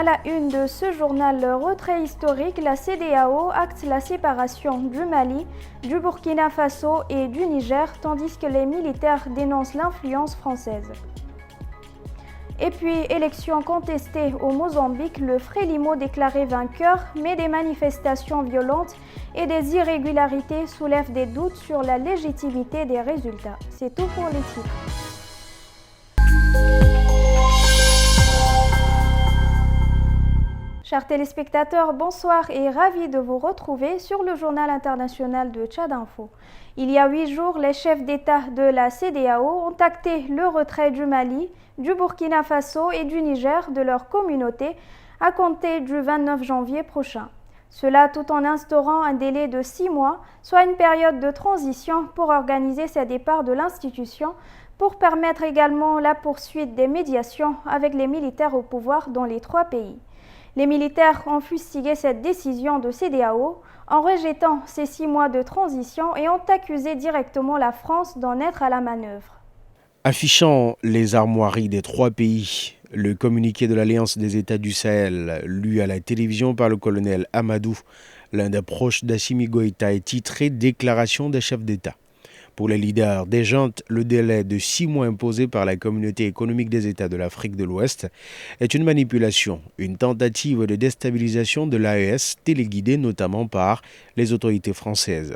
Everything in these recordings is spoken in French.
la une de ce journal retrait historique, la CEDEAO acte la séparation du Mali, du Burkina Faso et du Niger, tandis que les militaires dénoncent l'influence française. Et puis, élection contestée au Mozambique, le Frélimo déclaré vainqueur, mais des manifestations violentes et des irrégularités soulèvent des doutes sur la légitimité des résultats. C'est tout pour les titres. Chers téléspectateurs, bonsoir et ravi de vous retrouver sur le journal international de Tchad Info. Il y a 8 jours, les chefs d'État de la CEDEAO ont acté le retrait du Mali, du Burkina Faso et du Niger de leur communauté à compter du 29 janvier prochain. Cela tout en instaurant un délai de 6 mois, soit une période de transition pour organiser ces départs de l'institution, pour permettre également la poursuite des médiations avec les militaires au pouvoir dans les 3 pays. Les militaires ont fustigé cette décision de CEDEAO en rejetant ces 6 mois de transition et ont accusé directement la France d'en être à la manœuvre. Affichant les armoiries des 3 pays, le communiqué de l'Alliance des États du Sahel, lu à la télévision par le colonel Amadou, l'un des proches d'Assimi Goïta, est titré « Déclaration des chefs d'État ». Pour les leaders des juntes, le délai de 6 mois imposé par la Communauté économique des États de l'Afrique de l'Ouest est une manipulation, une tentative de déstabilisation de l'AES, téléguidée notamment par les autorités françaises.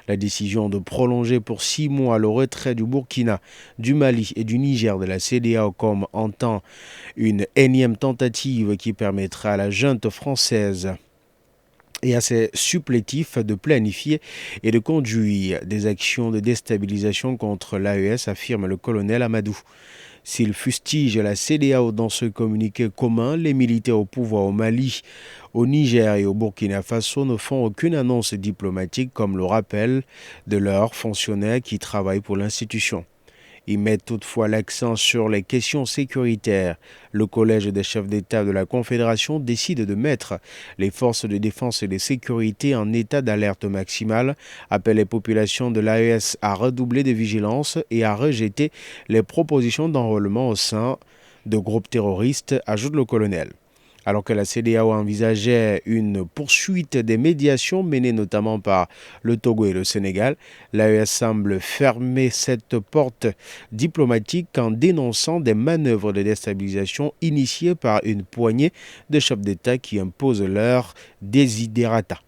La décision de prolonger pour 6 mois le retrait du Burkina, du Mali et du Niger de la CEDEAO comme entend une énième tentative qui permettra à la junte française et à ses supplétifs de planifier et de conduire des actions de déstabilisation contre l'AES, affirme le colonel Amadou. S'il fustige la CEDEAO dans ce communiqué commun, les militaires au pouvoir au Mali, au Niger et au Burkina Faso ne font aucune annonce diplomatique comme le rappel de leurs fonctionnaires qui travaillent pour l'institution. Ils mettent toutefois l'accent sur les questions sécuritaires. Le Collège des chefs d'État de la Confédération décide de mettre les forces de défense et de sécurité en état d'alerte maximale, appelle les populations de l'AES à redoubler de vigilance et à rejeter les propositions d'enrôlement au sein de groupes terroristes, ajoute le colonel. Alors que la CEDEAO envisageait une poursuite des médiations menées notamment par le Togo et le Sénégal, l'AES semble fermer cette porte diplomatique en dénonçant des manœuvres de déstabilisation initiées par une poignée de chefs d'État qui imposent leur desiderata.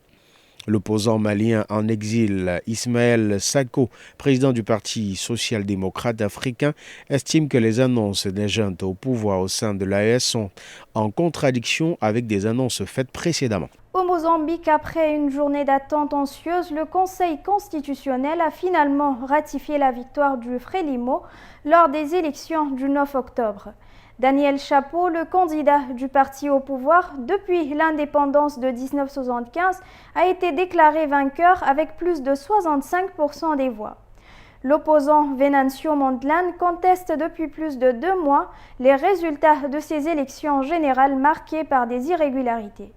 L'opposant malien en exil, Ismaël Sako, président du Parti social-démocrate africain, estime que les annonces des juntes au pouvoir au sein de l'AES sont en contradiction avec des annonces faites précédemment. Au Mozambique, après une journée d'attente anxieuse, le Conseil constitutionnel a finalement ratifié la victoire du Frélimo lors des élections du 9 octobre. Daniel Chapo, le candidat du parti au pouvoir depuis l'indépendance de 1975, a été déclaré vainqueur avec plus de 65% des voix. L'opposant Venancio Mondlane conteste depuis plus de 2 mois les résultats de ces élections générales marquées par des irrégularités.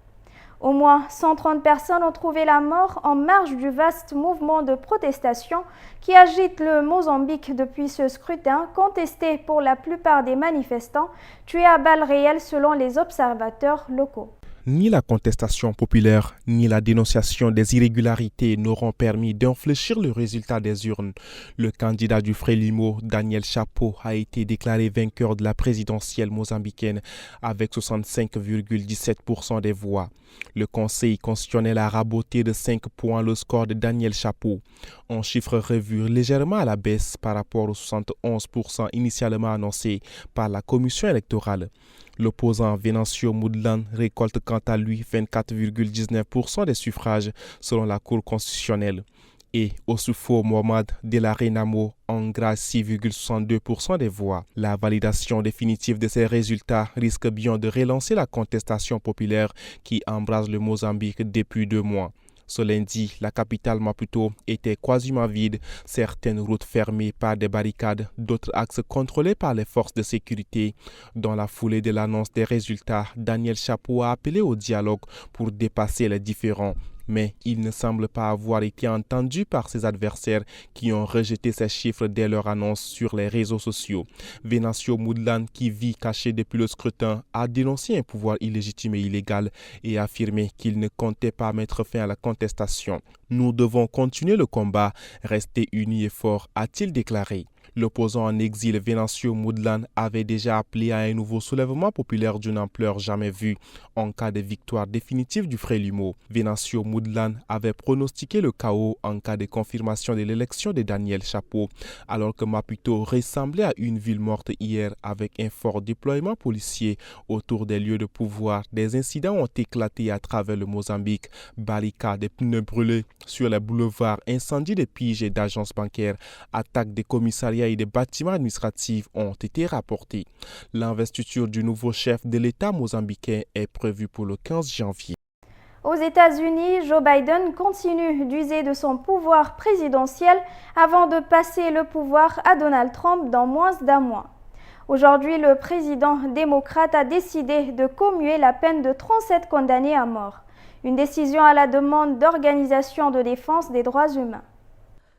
Au moins 130 personnes ont trouvé la mort en marge du vaste mouvement de protestation qui agite le Mozambique depuis ce scrutin, contesté pour la plupart des manifestants, tués à balles réelles selon les observateurs locaux. Ni la contestation populaire, ni la dénonciation des irrégularités n'auront permis d'infléchir le résultat des urnes. Le candidat du Frélimo, Daniel Chapo, a été déclaré vainqueur de la présidentielle mozambicaine avec 65,17% des voix. Le Conseil constitutionnel a raboté de 5 points le score de Daniel Chapo, un chiffre revu légèrement à la baisse par rapport aux 71% initialement annoncés par la commission électorale. L'opposant Venancio Mondlane récolte quant à lui 24,19% des suffrages selon la Cour constitutionnelle. Et Oussoufo Mohamed Delarenamo engrange 6,62% des voix. La validation définitive de ces résultats risque bien de relancer la contestation populaire qui embrase le Mozambique depuis 2 mois. Ce lundi, la capitale Maputo était quasiment vide, certaines routes fermées par des barricades, d'autres axes contrôlés par les forces de sécurité. Dans la foulée de l'annonce des résultats, Daniel Chapo a appelé au dialogue pour dépasser les différends. Mais il ne semble pas avoir été entendu par ses adversaires qui ont rejeté ces chiffres dès leur annonce sur les réseaux sociaux. Venancio Moodlane, qui vit caché depuis le scrutin, a dénoncé un pouvoir illégitime et illégal et affirmé qu'il ne comptait pas mettre fin à la contestation. « Nous devons continuer le combat, rester unis et forts », a-t-il déclaré. L'opposant en exil Venancio Moodlane avait déjà appelé à un nouveau soulèvement populaire d'une ampleur jamais vue en cas de victoire définitive du Frelimo. Venancio Moodlane avait pronostiqué le chaos en cas de confirmation de l'élection de Daniel Chapo, alors que Maputo ressemblait à une ville morte hier avec un fort déploiement policier autour des lieux de pouvoir. Des incidents ont éclaté à travers le Mozambique, barricades, des pneus brûlés sur les boulevards, incendies de piges et d'agences bancaires, attaques des commissariats et des bâtiments administratifs ont été rapportés. L'investiture du nouveau chef de l'État mozambicain est prévue pour le 15 janvier. Aux États-Unis, Joe Biden continue d'user de son pouvoir présidentiel avant de passer le pouvoir à Donald Trump dans moins d'un mois. Aujourd'hui, le président démocrate a décidé de commuer la peine de 37 condamnés à mort. Une décision à la demande d'organisations de défense des droits humains.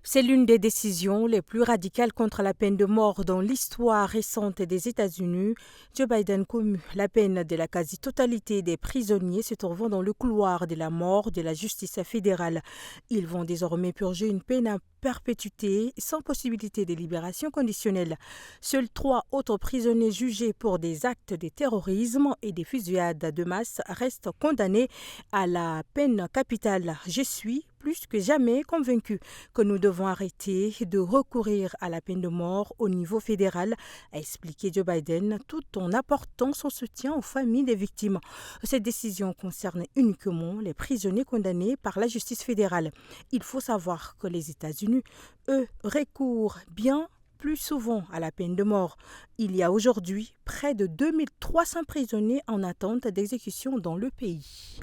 C'est l'une des décisions les plus radicales contre la peine de mort dans l'histoire récente des États-Unis. Joe Biden commue la peine de la quasi-totalité des prisonniers se trouvant dans le couloir de la mort de la justice fédérale. Ils vont désormais purger une peine à perpétuité sans possibilité de libération conditionnelle. Seuls 3 autres prisonniers jugés pour des actes de terrorisme et des fusillades de masse restent condamnés à la peine capitale. Je suis plus que jamais convaincu que nous devons arrêter de recourir à la peine de mort au niveau fédéral, a expliqué Joe Biden, tout en apportant son soutien aux familles des victimes. Cette décision concerne uniquement les prisonniers condamnés par la justice fédérale. Il faut savoir que les États-Unis, eux, recourent bien plus souvent à la peine de mort. Il y a aujourd'hui près de 2300 prisonniers en attente d'exécution dans le pays.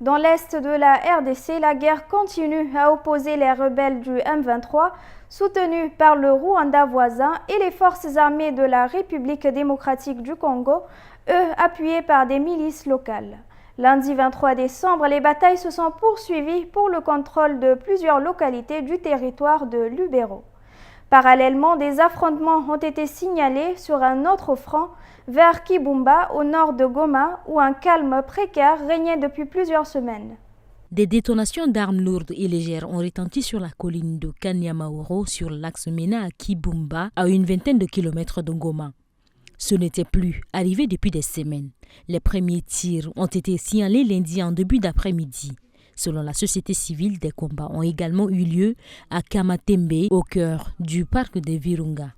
Dans l'est de la RDC, la guerre continue à opposer les rebelles du M23, soutenus par le Rwanda voisin, et les forces armées de la République démocratique du Congo, eux appuyés par des milices locales. Lundi 23 décembre, les batailles se sont poursuivies pour le contrôle de plusieurs localités du territoire de Lubero. Parallèlement, des affrontements ont été signalés sur un autre front vers Kibumba, au nord de Goma, où un calme précaire régnait depuis plusieurs semaines. Des détonations d'armes lourdes et légères ont retenti sur la colline de Kanyamaoro, sur l'axe Mena à Kibumba, à une vingtaine de kilomètres de Goma. Ce n'était plus arrivé depuis des semaines. Les premiers tirs ont été signalés lundi en début d'après-midi. Selon la société civile, des combats ont également eu lieu à Kamatembe, au cœur du parc de Virunga.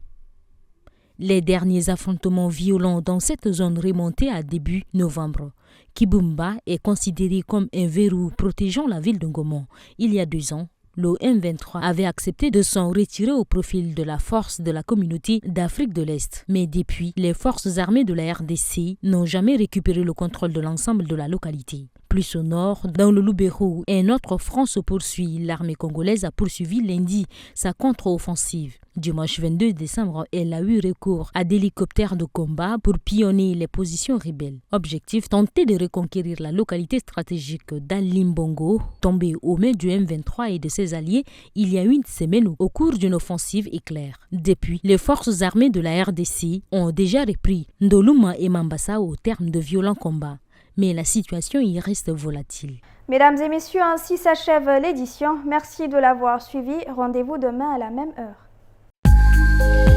Les derniers affrontements violents dans cette zone remontaient à début novembre. Kibumba est considéré comme un verrou protégeant la ville de Goma. Il y a 2 ans, le M23 avait accepté de s'en retirer au profit de la force de la communauté d'Afrique de l'Est. Mais depuis, les forces armées de la RDC n'ont jamais récupéré le contrôle de l'ensemble de la localité. Plus au nord, dans le Lubero, un autre front se poursuit. L'armée congolaise a poursuivi lundi sa contre-offensive. Dimanche 22 décembre, elle a eu recours à des hélicoptères de combat pour pillonner les positions rebelles. Objectif, tenter de reconquérir la localité stratégique d'Alimbongo, tombée aux mains du M23 et de ses alliés il y a une semaine au cours d'une offensive éclair. Depuis, les forces armées de la RDC ont déjà repris Ndoluma et Mambasa au terme de violents combats. Mais la situation y reste volatile. Mesdames et messieurs, ainsi s'achève l'édition. Merci de l'avoir suivi. Rendez-vous demain à la même heure.